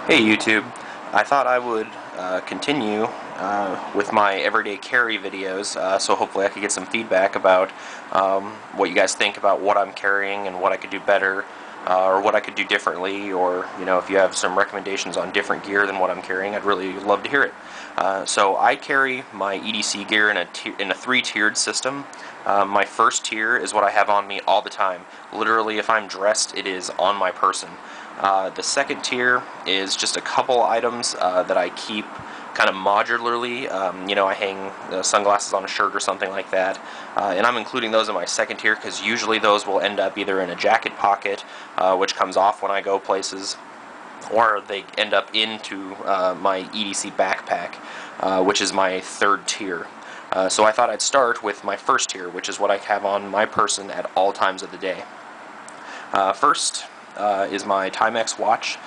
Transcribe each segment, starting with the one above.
Hey YouTube, I thought I would continue with my everyday carry videos, so hopefully I could get some feedback about what you guys think about what I'm carrying and what I could do better, or what I could do differently, or if you have some recommendations on different gear than what I'm carrying, I'd really love to hear it. So I carry my EDC gear in a three-tiered system. My first tier is what I have on me all the time. Literally, if I'm dressed, it is on my person. The second tier is just a couple items that I keep kind of modularly. I hang sunglasses on a shirt or something like that. And I'm including those in my second tier because usually those will end up either in a jacket pocket, which comes off when I go places, or they end up into my EDC backpack, which is my third tier. So I thought I'd start with my first tier, which is what I have on my person at all times of the day. First is my Timex watch.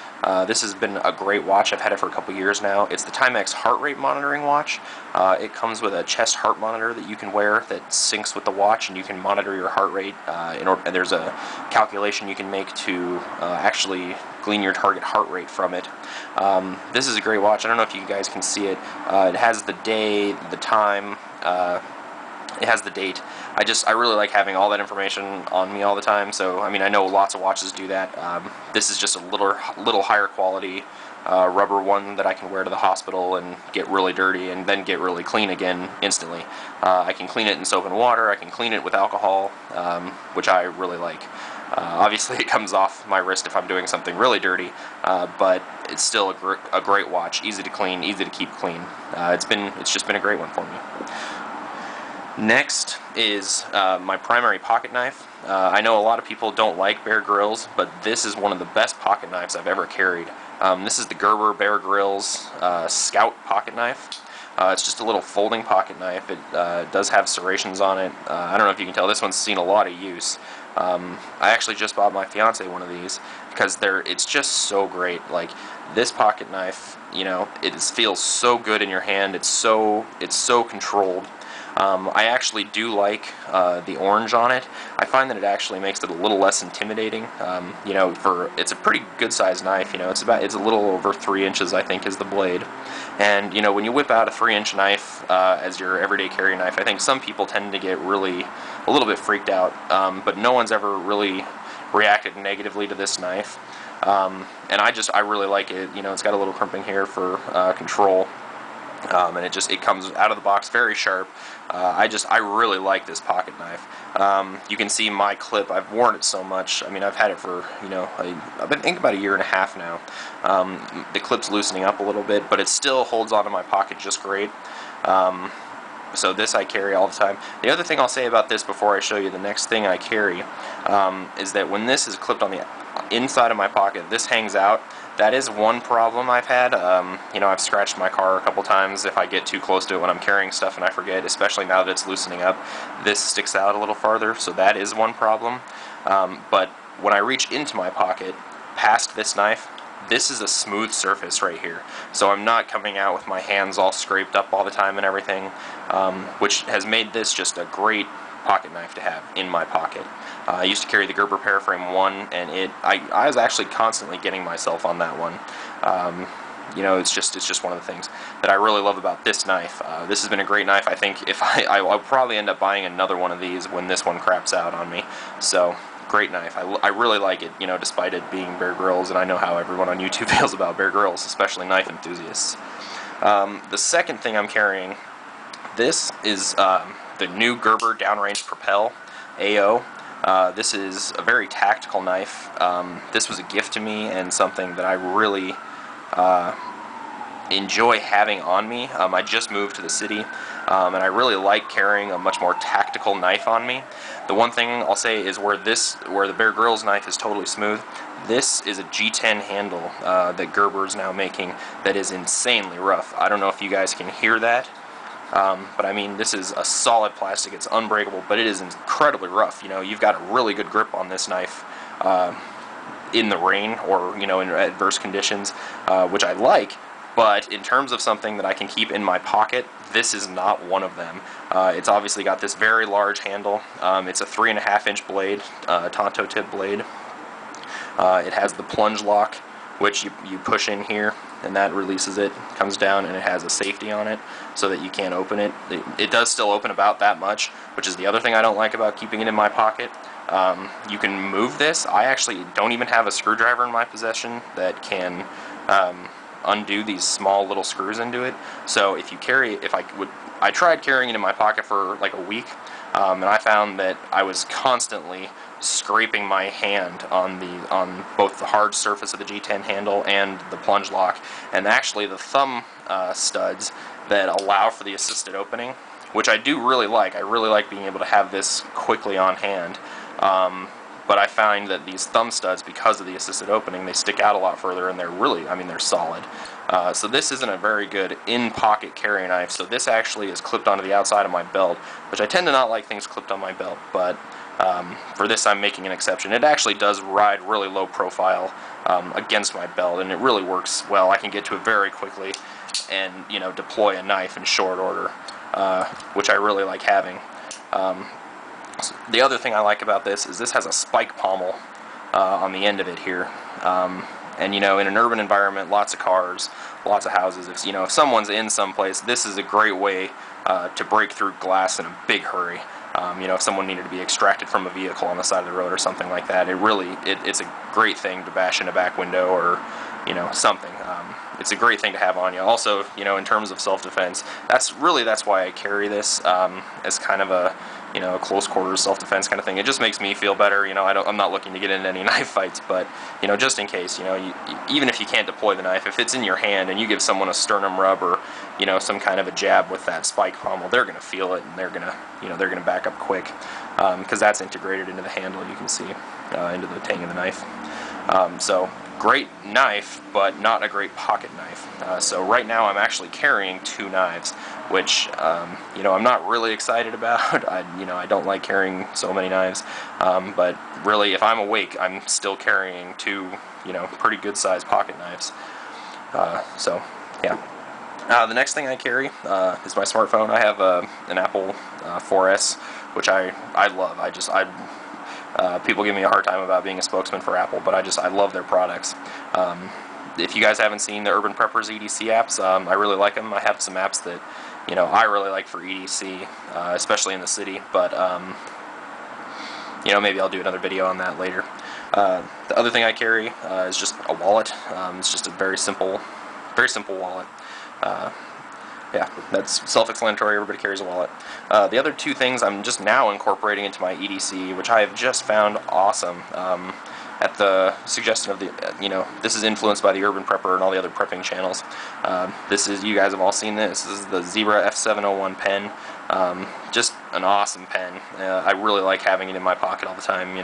This has been a great watch. I've had it for a couple years now. It's the Timex heart rate monitoring watch. It comes with a chest heart monitor that you can wear that syncs with the watch, and you can monitor your heart rate. And there's a calculation you can make to actually glean your target heart rate from it. This is a great watch. I don't know if you guys can see it. It has the day, the time. It has the date. I really like having all that information on me all the time. So I mean, I know lots of watches do that. This is just a little higher quality rubber one that I can wear to the hospital and get really dirty and then get really clean again instantly. I can clean it in soap and water. I can clean it with alcohol, which I really like. Obviously, it comes off my wrist if I'm doing something really dirty, but it's still a great watch. Easy to clean, easy to keep clean. It's just been a great one for me. Next is my primary pocket knife. I know a lot of people don't like Bear Grylls, but this is one of the best pocket knives I've ever carried. This is the Gerber Bear Grylls Scout pocket knife. It's just a little folding pocket knife. It does have serrations on it. I don't know if you can tell, this one's seen a lot of use. I actually just bought my fiance one of these because it's just so great. Like, this pocket knife, it feels so good in your hand. It's so controlled. I actually do like the orange on it. I find that it actually makes it a little less intimidating. It's a pretty good sized knife. It's a little over 3 inches, I think, is the blade. And when you whip out a 3-inch knife as your everyday carry knife, I think some people tend to get a little bit freaked out. But no one's ever really reacted negatively to this knife. And I really like it. It's got a little crimping here for control. And it comes out of the box very sharp. I really like this pocket knife. You can see my clip. I've worn it so much. I mean, I've had it for I've been thinking about a year and a half now. The clip's loosening up a little bit, but it still holds onto my pocket just great. So this I carry all the time. The other thing I'll say about this before I show you the next thing I carry is that when this is clipped on the inside of my pocket, this hangs out. That is one problem I've had. I've scratched my car a couple times if I get too close to it when I'm carrying stuff and I forget, especially now that it's loosening up. This sticks out a little farther, so that is one problem. But when I reach into my pocket, past this knife, this is a smooth surface right here. So I'm not coming out with my hands all scraped up all the time and everything, which has made this just a great pocket knife to have in my pocket. I used to carry the Gerber Paraframe 1, and I was actually constantly getting myself on that one. It's just one of the things that I really love about this knife. This has been a great knife. I think if I'll probably end up buying another one of these when this one craps out on me. So, great knife. I really like it, despite it being Bear Grylls, and I know how everyone on YouTube feels about Bear Grylls, especially knife enthusiasts. The second thing I'm carrying, this is the new Gerber Downrange Propel AO. This is a very tactical knife. This was a gift to me and something that I really enjoy having on me. I just moved to the city, and I really like carrying a much more tactical knife on me. The one thing I'll say is where the Bear Grylls knife is totally smooth, this is a G10 handle that Gerber is now making that is insanely rough. I don't know if you guys can hear that. But I mean, this is a solid plastic. It's unbreakable, but it is incredibly rough. You've got a really good grip on this knife in the rain or in adverse conditions, which I like. But in terms of something that I can keep in my pocket, this is not one of them. It's obviously got this very large handle. It's a 3.5-inch blade, Tonto tip blade. It has the plunge lock which you push in here, and that releases it, comes down, and it has a safety on it so that you can't open it. It does still open about that much, which is the other thing I don't like about keeping it in my pocket. You can move this. I actually don't even have a screwdriver in my possession that can undo these small little screws into it. So if you carry, I tried carrying it in my pocket for like a week, and I found that I was constantly scraping my hand on both the hard surface of the G10 handle and the plunge lock, and actually the thumb studs that allow for the assisted opening, which I do really like. I really like being able to have this quickly on hand. But I find that these thumb studs, because of the assisted opening, they stick out a lot further, and they're really, I mean, they're solid. So this isn't a very good in-pocket carry knife, so this actually is clipped onto the outside of my belt, which I tend to not like things clipped on my belt, but for this I'm making an exception. It actually does ride really low profile against my belt, and it really works well. I can get to it very quickly and, you know, deploy a knife in short order, which I really like having. The other thing I like about this is this has a spike pommel on the end of it here, and you know, in an urban environment, lots of cars, lots of houses. If someone's in someplace, this is a great way to break through glass in a big hurry. If someone needed to be extracted from a vehicle on the side of the road or something like that, it's a great thing to bash in a back window or something. It's a great thing to have on you. Also, in terms of self-defense, that's why I carry this as kind of a close quarters self-defense kind of thing. It just makes me feel better. I'm not looking to get into any knife fights, but just in case, even if you can't deploy the knife, if it's in your hand and you give someone a sternum rub or some kind of a jab with that spike pommel, they're gonna feel it, and they're gonna back up quick because that's integrated into the handle. You can see into the tang of the knife. So great knife, but not a great pocket knife. So right now I'm actually carrying two knives, which I'm not really excited about. I don't like carrying so many knives, but really, if I'm awake, I'm still carrying two pretty good sized pocket knives. So yeah. The next thing I carry is my smartphone. I have an Apple 4S, which I love. People give me a hard time about being a spokesman for Apple, but I love their products. If you guys haven't seen the Urban Preppers EDC apps, I really like them. I have some apps that I really like for EDC, especially in the city, but maybe I'll do another video on that later. The other thing I carry is just a wallet. It's just a very simple wallet. Yeah, that's self-explanatory. Everybody carries a wallet. The other two things I'm just now incorporating into my EDC, which I have just found awesome. At the suggestion of this is influenced by the Urban Prepper and all the other prepping channels. You guys have all seen this. This is the Zebra F701 pen. Just an awesome pen. I really like having it in my pocket all the time.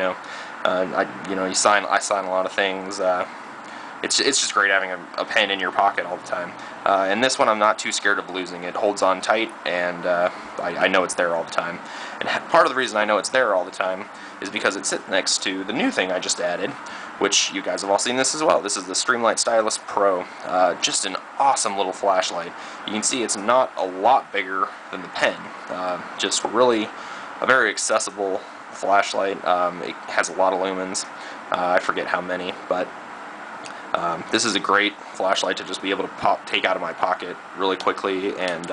I sign a lot of things. It's just great having a pen in your pocket all the time. And this one I'm not too scared of losing. It holds on tight, and I know it's there all the time. And part of the reason I know it's there all the time is because it sits next to the new thing I just added, which you guys have all seen this as well. This is the Streamlight Stylus Pro. Just an awesome little flashlight. You can see it's not a lot bigger than the pen. Just really a very accessible flashlight. It has a lot of lumens. I forget how many, but this is a great flashlight to just be able to take out of my pocket really quickly, and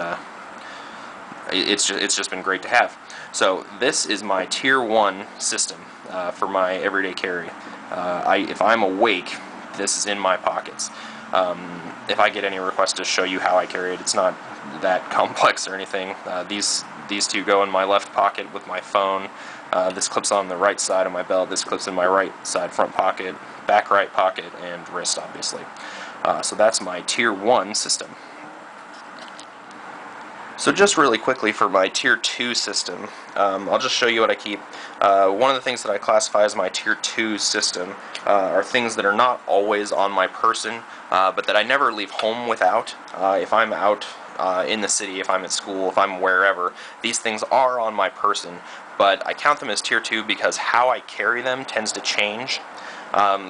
it's just been great to have. So this is my Tier 1 system for my everyday carry. If I'm awake, this is in my pockets. If I get any requests to show you how I carry it, it's not that complex or anything. These two go in my left pocket with my phone. This clips on the right side of my belt. This clips in my right side front pocket, back right pocket, and wrist, obviously. So that's my Tier 1 system. So just really quickly for my Tier 2 system, I'll just show you what I keep. One of the things that I classify as my Tier 2 system are things that are not always on my person, but that I never leave home without. If I'm out in the city, if I'm at school, if I'm wherever, these things are on my person, but I count them as Tier 2 because how I carry them tends to change.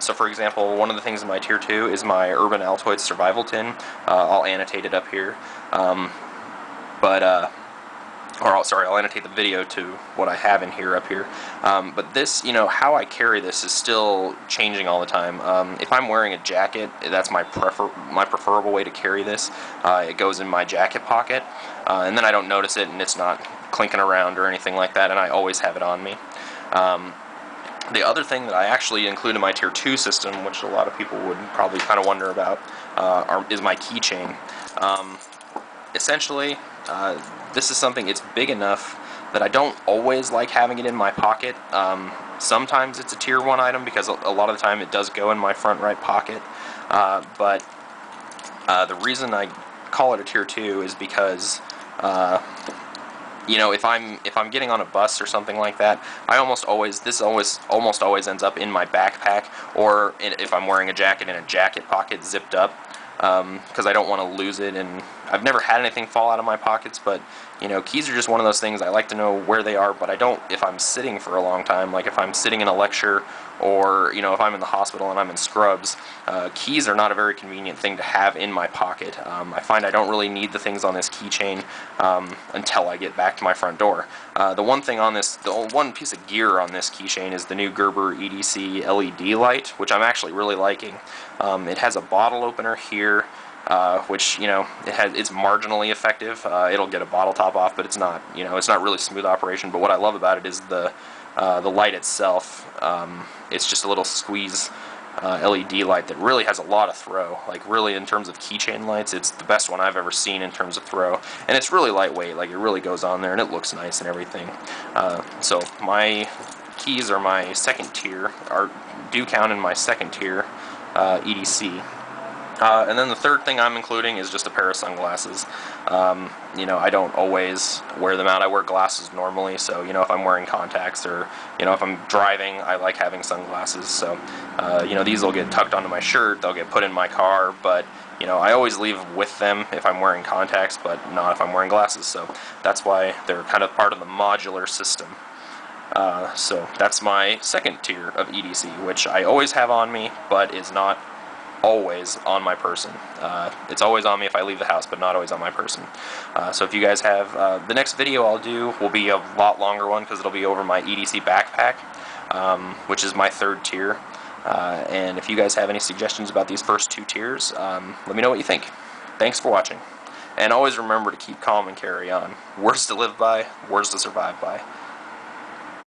So for example, one of the things in my Tier 2 is my Urban Altoids Survival Tin. I'll annotate it up here. or sorry, I'll annotate the video to what I have in here up here. But this, how I carry this is still changing all the time. If I'm wearing a jacket, that's my preferable way to carry this. It goes in my jacket pocket, and then I don't notice it, and it's not clinking around or anything like that, and I always have it on me. The other thing that I actually include in my Tier 2 system, which a lot of people would probably kind of wonder about, is my keychain. Essentially, this is something, it's big enough that I don't always like having it in my pocket. Sometimes it's a Tier 1 item because a lot of the time it does go in my front right pocket. But the reason I call it a Tier 2 is because if I'm getting on a bus or something like that, this almost always ends up in my backpack, or if I'm wearing a jacket, in a jacket pocket zipped up, because I don't want to lose it. And I've never had anything fall out of my pockets, but keys are just one of those things. I like to know where they are, but I don't if I'm sitting for a long time, like if I'm sitting in a lecture, or if I'm in the hospital and I'm in scrubs. Keys are not a very convenient thing to have in my pocket. I find I don't really need the things on this keychain until I get back to my front door. The one piece of gear on this keychain is the new Gerber EDC LED light, which I'm actually really liking. It has a bottle opener here, which it's marginally effective. It'll get a bottle top off, but it's not really smooth operation. But what I love about it is the light itself. It's just a little squeeze LED light that really has a lot of throw. Like, really, in terms of keychain lights, it's the best one I've ever seen in terms of throw. And it's really lightweight. Like, it really goes on there, and it looks nice and everything. So my keys are my second tier, do count in my second tier EDC. And then the third thing I'm including is just a pair of sunglasses. I don't always wear them out. I wear glasses normally, so if I'm wearing contacts, or if I'm driving, I like having sunglasses. So these will get tucked onto my shirt, they'll get put in my car, but I always leave with them if I'm wearing contacts, but not if I'm wearing glasses. So that's why they're kind of part of the modular system. So that's my second tier of EDC, which I always have on me, but is not always on my person. It's always on me if I leave the house, but not always on my person. So if you guys have, the next video I'll do will be a lot longer one, because it'll be over my EDC backpack, which is my third tier. And if you guys have any suggestions about these first two tiers, let me know what you think. Thanks for watching. And always remember to keep calm and carry on. Words to live by, words to survive by.